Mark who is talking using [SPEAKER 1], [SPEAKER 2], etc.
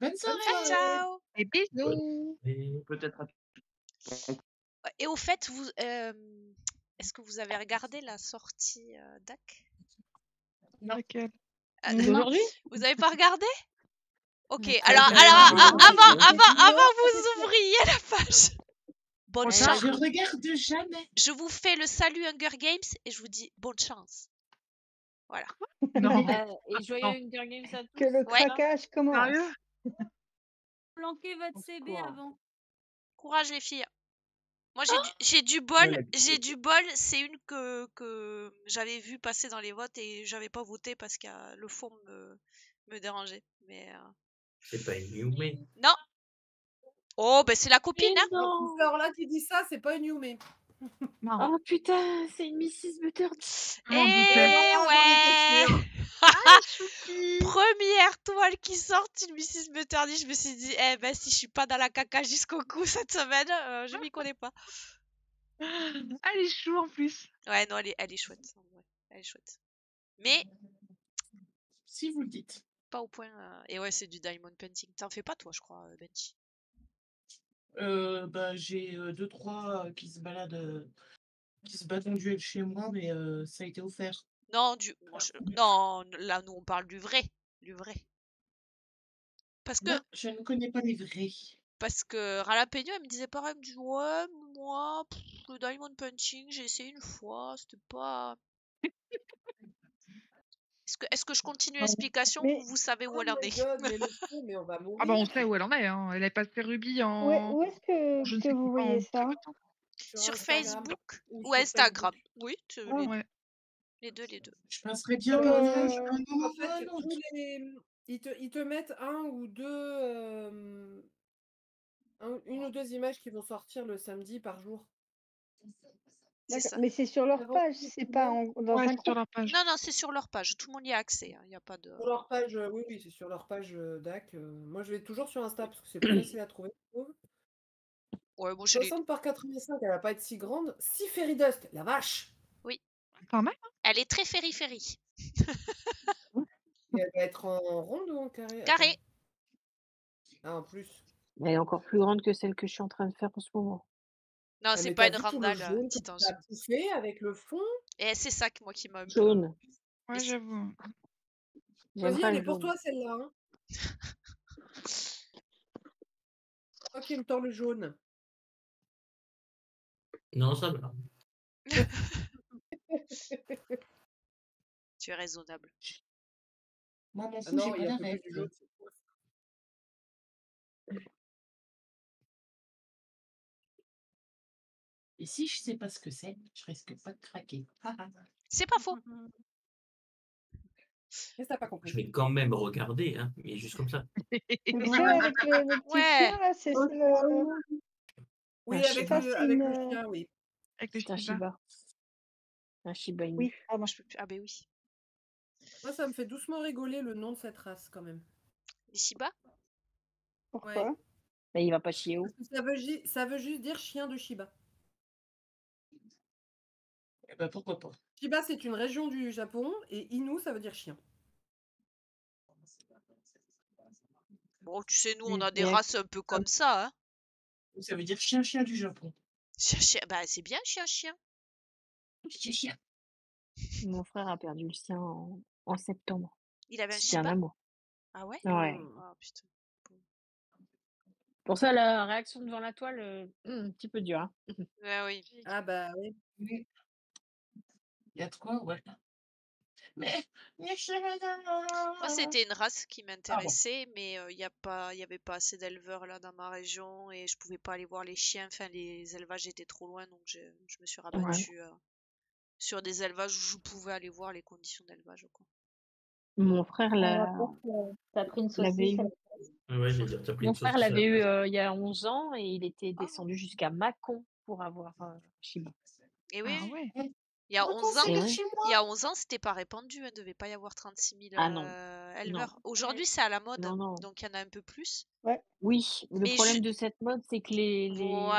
[SPEAKER 1] Bonne
[SPEAKER 2] Bonne
[SPEAKER 1] soirée.
[SPEAKER 2] soirée.
[SPEAKER 3] Ciao.
[SPEAKER 4] Et bisous.
[SPEAKER 5] Et peut-être
[SPEAKER 3] Et au fait, est-ce que vous avez regardé la sortie DAC?
[SPEAKER 1] Non.
[SPEAKER 4] Laquelle?
[SPEAKER 3] Ah,
[SPEAKER 4] Non.
[SPEAKER 2] D'aujourd'hui?
[SPEAKER 3] Vous avez pas regardé? Ok,
[SPEAKER 2] Très
[SPEAKER 3] alors,
[SPEAKER 2] bien.
[SPEAKER 3] avant vous ouvriez la page. Bonne
[SPEAKER 4] Trop tard.
[SPEAKER 3] chance.
[SPEAKER 1] Je regarde jamais.
[SPEAKER 3] Je vous fais le salut Hunger Games et je vous dis bonne chance. Voilà.
[SPEAKER 4] Non.
[SPEAKER 2] Et joyeux Hunger Games à tous.
[SPEAKER 6] Que le
[SPEAKER 3] Ouais.
[SPEAKER 6] craquage commence.
[SPEAKER 4] Sérieux?
[SPEAKER 7] Planquez votre
[SPEAKER 2] Au
[SPEAKER 7] CB
[SPEAKER 2] secours.
[SPEAKER 7] avant.
[SPEAKER 3] Courage les filles. Moi j'ai du bol, c'est une que j'avais vue passer dans les votes et j'avais pas voté parce que le fond me dérangeait. Mais
[SPEAKER 5] c'est pas une Yume.
[SPEAKER 3] non. Oh ben c'est la copine hein.
[SPEAKER 2] Non.
[SPEAKER 8] Alors là, tu dis ça, c'est pas une Yume.
[SPEAKER 4] Non.
[SPEAKER 2] Oh putain, c'est une Mrs. Butter.
[SPEAKER 3] Eh
[SPEAKER 4] m'en doutais.
[SPEAKER 3] ouais.
[SPEAKER 4] Ah, choupi.
[SPEAKER 3] Première toile qui sort, une Mrs. Butterdy. Je me suis dit, eh ben si je suis pas dans la caca jusqu'au cou cette semaine, je m'y connais pas.
[SPEAKER 4] Ah, elle est chou en plus.
[SPEAKER 3] Ouais, non, elle est chouette. en vrai. Elle est chouette. Mais
[SPEAKER 1] Si vous le dites.
[SPEAKER 3] pas au point. Et ouais, c'est du diamond painting. T'en fais pas toi, je crois, Benji.
[SPEAKER 1] Bah, j'ai 2-3 qui se baladent, qui se battent en duel chez moi, mais ça a été offert.
[SPEAKER 3] Non, non, là nous on parle du vrai, Parce que
[SPEAKER 1] Non, je ne connais pas les vrais.
[SPEAKER 3] Ralapeno elle me disait pareil, elle me dit ouais moi le diamond punching j'ai essayé une fois, c'était pas. Est-ce que je continue l'explication
[SPEAKER 6] Mais-
[SPEAKER 3] ou vous savez où
[SPEAKER 8] Oh
[SPEAKER 3] elle en
[SPEAKER 8] my
[SPEAKER 3] est?
[SPEAKER 8] God, mais le fou, mais on va mourir.
[SPEAKER 4] Ah bah on sait où elle en est. Hein. Elle est passée Ruby en.
[SPEAKER 6] Où est-ce que,
[SPEAKER 4] je ne
[SPEAKER 6] que
[SPEAKER 4] sais
[SPEAKER 6] vous
[SPEAKER 4] pas, en
[SPEAKER 6] voyez
[SPEAKER 4] très
[SPEAKER 6] ça?
[SPEAKER 4] peu de temps.
[SPEAKER 3] Sur
[SPEAKER 8] Instagram
[SPEAKER 3] Facebook ou
[SPEAKER 8] sur
[SPEAKER 3] Instagram?
[SPEAKER 8] Facebook.
[SPEAKER 3] Oui,
[SPEAKER 6] Ah.
[SPEAKER 4] Ouais.
[SPEAKER 3] les deux.
[SPEAKER 1] Je passerai bien par là.
[SPEAKER 6] Euh,
[SPEAKER 1] Je un moment
[SPEAKER 8] En
[SPEAKER 1] ou un
[SPEAKER 8] fait,
[SPEAKER 1] autre.
[SPEAKER 8] tous les... ils te mettent une ou deux images qui vont sortir le samedi par jour.
[SPEAKER 3] C'est
[SPEAKER 6] d'accord.
[SPEAKER 3] ça.
[SPEAKER 6] Mais c'est sur leur
[SPEAKER 8] Avant
[SPEAKER 6] page,
[SPEAKER 8] tous les
[SPEAKER 6] c'est pas
[SPEAKER 8] semaines.
[SPEAKER 6] dans
[SPEAKER 4] Ouais,
[SPEAKER 6] un
[SPEAKER 4] c'est
[SPEAKER 6] groupe.
[SPEAKER 4] sur leur page.
[SPEAKER 3] Non, c'est sur leur page. Tout le monde y a accès. Il n'y a pas de.
[SPEAKER 8] Sur leur page, oui, c'est sur leur page DAC. Moi, je vais toujours sur Insta parce que c'est plus facile à trouver. je trouve.
[SPEAKER 3] Ouais, bon, je l'ai.
[SPEAKER 8] 60 par 85, elle va pas être si grande. 6 Fairy Dust, la vache!
[SPEAKER 4] Quand même.
[SPEAKER 3] Elle est très ferry.
[SPEAKER 8] Et elle va être en ronde ou en carré?
[SPEAKER 3] Carré.
[SPEAKER 8] Attends. Ah, en plus.
[SPEAKER 2] Elle est encore plus grande que celle que je suis en train de faire en ce moment.
[SPEAKER 3] Non,
[SPEAKER 8] Ah,
[SPEAKER 3] c'est
[SPEAKER 8] mais
[SPEAKER 3] pas
[SPEAKER 8] t'as
[SPEAKER 3] une
[SPEAKER 8] vu tout le
[SPEAKER 3] randale,
[SPEAKER 8] jaune
[SPEAKER 3] petit
[SPEAKER 8] que
[SPEAKER 3] ange.
[SPEAKER 8] t'as poussé avec le fond?
[SPEAKER 3] Et c'est ça que moi qui m'a un peu.
[SPEAKER 2] Jaune.
[SPEAKER 3] Mais
[SPEAKER 4] Ouais,
[SPEAKER 3] c'est-
[SPEAKER 4] j'avoue.
[SPEAKER 2] J'aime
[SPEAKER 8] Vas-y,
[SPEAKER 2] pas
[SPEAKER 8] elle
[SPEAKER 2] le
[SPEAKER 8] est pour
[SPEAKER 2] jaune.
[SPEAKER 8] toi celle-là. Hein. Toi qui me tord le jaune.
[SPEAKER 5] Non, ça va.
[SPEAKER 3] Tu es raisonnable.
[SPEAKER 1] Moi, mon
[SPEAKER 8] Ah
[SPEAKER 1] fou, j'ai
[SPEAKER 8] non,
[SPEAKER 1] pas
[SPEAKER 8] il y a
[SPEAKER 1] la
[SPEAKER 8] que que
[SPEAKER 1] ref.
[SPEAKER 8] du jaune. c'est quoi, ça?
[SPEAKER 1] Et si je sais pas ce que c'est, je risque pas de craquer.
[SPEAKER 3] C'est pas faux.
[SPEAKER 8] Mais t'as pas
[SPEAKER 5] Je
[SPEAKER 8] compris.
[SPEAKER 5] vais quand même regarder, hein, mais juste comme ça.
[SPEAKER 6] C'est celle avec le petit
[SPEAKER 3] Ouais.
[SPEAKER 6] chien, là, c'est le...
[SPEAKER 8] Oui,
[SPEAKER 1] Un
[SPEAKER 8] avec,
[SPEAKER 1] Shiba.
[SPEAKER 8] le,
[SPEAKER 6] c'est
[SPEAKER 8] avec le
[SPEAKER 6] une-
[SPEAKER 8] chien, oui.
[SPEAKER 4] Avec le
[SPEAKER 2] C'est un
[SPEAKER 4] Shiba.
[SPEAKER 2] Shiba. Un Shiba Inu.
[SPEAKER 6] Oui, pardon.
[SPEAKER 3] Je peux plus. Ah, ben oui.
[SPEAKER 8] Moi, ça me fait doucement rigoler le nom de cette race, quand même.
[SPEAKER 3] Les Shiba?
[SPEAKER 6] Pourquoi?
[SPEAKER 2] Mais il va pas chier où?
[SPEAKER 8] Parce que ça veut juste dire chien de Shiba.
[SPEAKER 1] Eh ben, pourquoi pas.
[SPEAKER 8] Shiba, c'est une région du Japon, et Inu, ça veut dire chien.
[SPEAKER 3] Bon, tu sais, nous, on a des
[SPEAKER 2] Bien.
[SPEAKER 3] races un peu comme ça, hein.
[SPEAKER 1] Ça veut dire chien du Japon.
[SPEAKER 3] Bah, c'est bien, chien.
[SPEAKER 1] Chien.
[SPEAKER 2] Mon frère a perdu le sien en septembre.
[SPEAKER 3] Il avait un
[SPEAKER 2] C'était un
[SPEAKER 3] Shiba?
[SPEAKER 2] amour.
[SPEAKER 3] Ah ouais?
[SPEAKER 2] Ouais.
[SPEAKER 3] Oh, putain.
[SPEAKER 2] Pour ça, la réaction devant la toile, un petit peu dur. Hein.
[SPEAKER 3] Ouais, oui.
[SPEAKER 8] Ah bah oui.
[SPEAKER 1] Il y a de quoi, ouais. Mais...
[SPEAKER 3] Moi, c'était une race qui
[SPEAKER 1] Ah bon.
[SPEAKER 3] m'intéressait, mais il y avait pas assez d'éleveurs là dans ma région et je pouvais pas aller voir les chiens. Enfin, les élevages étaient trop loin, donc je me suis rabattue sur des élevages où je pouvais aller voir les conditions d'élevage, quoi.
[SPEAKER 2] Mon frère
[SPEAKER 7] T'as pris une
[SPEAKER 2] l'avait
[SPEAKER 7] saucisse.
[SPEAKER 2] eu.
[SPEAKER 5] Ouais, j'ai déjà pris
[SPEAKER 2] Mon
[SPEAKER 5] une
[SPEAKER 2] frère
[SPEAKER 5] saucisse à
[SPEAKER 2] l'avait eu
[SPEAKER 5] la
[SPEAKER 2] il y a 11 ans et il était descendu jusqu'à Mâcon pour avoir Shiba.
[SPEAKER 3] Et oui,
[SPEAKER 4] Ah ouais.
[SPEAKER 3] il y a
[SPEAKER 1] Quand
[SPEAKER 3] 11
[SPEAKER 1] on
[SPEAKER 3] ans,
[SPEAKER 1] fait
[SPEAKER 2] Et
[SPEAKER 1] de
[SPEAKER 2] ouais.
[SPEAKER 1] chez
[SPEAKER 3] il
[SPEAKER 1] moi.
[SPEAKER 3] y a 11 ans, c'était pas répandu, il ne devait pas y avoir 36 000
[SPEAKER 2] Ah non.
[SPEAKER 3] éleveurs.
[SPEAKER 2] Non.
[SPEAKER 3] Aujourd'hui, c'est à la mode,
[SPEAKER 2] Non.
[SPEAKER 3] donc il y en a un peu plus.
[SPEAKER 2] Oui, le
[SPEAKER 3] Mais
[SPEAKER 2] problème de cette mode, c'est que les
[SPEAKER 3] voilà.